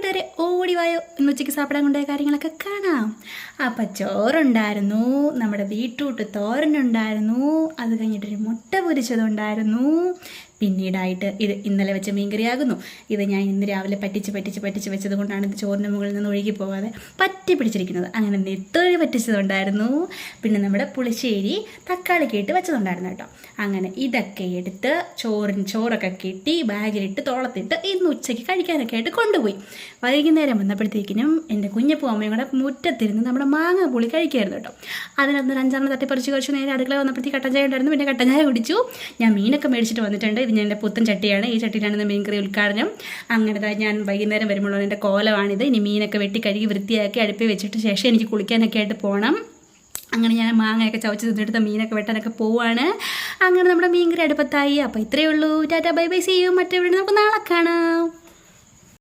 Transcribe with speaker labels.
Speaker 1: കൂട്ടുകാരെ ഓടി വായോ ഇന്ന് ഉച്ചയ്ക്ക് സാപ്പിടാൻ കൊണ്ടുപോയ കാര്യങ്ങളൊക്കെ കാണാം. അപ്പം ചോറുണ്ടായിരുന്നു, നമ്മുടെ ബീട്രൂട്ട് തോരനുണ്ടായിരുന്നു, അത് കഴിഞ്ഞിട്ടൊരു മുട്ട പൊരിച്ചതുണ്ടായിരുന്നു. പിന്നീടായിട്ട് ഇത് ഇന്നലെ വെച്ച മീൻകറിയാകുന്നു. ഇത് ഞാൻ ഇന്ന് രാവിലെ പറ്റിച്ച് വെച്ചത് കൊണ്ടാണ് ഇത് ചോറിന് മുകളിൽ നിന്ന് ഒഴുകി പോകാതെ പറ്റി പിടിച്ചിരിക്കുന്നത്. അങ്ങനെ നെത്തോഴി പറ്റിച്ചതുണ്ടായിരുന്നു. പിന്നെ നമ്മുടെ പുളിശ്ശേരി തക്കാളിക്ക് ഇട്ട് വെച്ചതുണ്ടായിരുന്നു കേട്ടോ. അങ്ങനെ ഇതൊക്കെ എടുത്ത് ചോറൊക്കെ കെട്ടി ബാഗിലിട്ട് തോളത്തിട്ട് ഇന്ന് ഉച്ചയ്ക്ക് കഴിക്കാനൊക്കെ ആയിട്ട് കൊണ്ടുപോയി. വൈകുന്നേരം വന്നപ്പോഴത്തേക്കിനും എൻ്റെ കുഞ്ഞപ്പൂ അമ്മയും കൂടെ മുറ്റത്തിരുന്ന് നമ്മുടെ മാങ്ങ പുളി കഴിക്കായിരുന്നു കേട്ടോ. അതിനകത്ത് 5 തട്ടിപ്പറിച്ച് കഴിച്ചു. നേരെ അടുക്കള വന്നപ്പോഴത്തേക്ക് കട്ടൻ ചായ ഉണ്ടായിരുന്നു. പിന്നെ കട്ടൻ ചായ കുടിച്ചു. ഞാൻ മീനൊക്കെ മേടിച്ചിട്ട് വന്നിട്ടുണ്ട്. ഇത് ഞാൻ എൻ്റെ പുത്തൻ ചട്ടിയാണ്. ഈ ചട്ടിയിലാണ് മീൻകറി ഉദ്ഘാടനം. അങ്ങനെ ഞാൻ വൈകുന്നേരം വരുമ്പോൾ എൻ്റെ കോലമാണിത്. ഇനി മീനൊക്കെ വെട്ടി കഴുകി വൃത്തിയാക്കി അടുപ്പിൽ വെച്ചിട്ട് ശേഷം എനിക്ക് കുളിക്കാനൊക്കെ ആയിട്ട് പോകണം. അങ്ങനെ ഞാൻ മാങ്ങയൊക്കെ ചവച്ച് തിന്നെടുത്ത മീനൊക്കെ വെട്ടാനൊക്കെ പോവാണ്. അങ്ങനെ നമ്മുടെ മീൻകറി അടുപ്പത്തായി. അപ്പോൾ ഇത്രയേ ഉള്ളൂ. Tata bye bye, see you. മറ്റേ വീഡിയോ നമുക്ക് നാളെ കാണാം.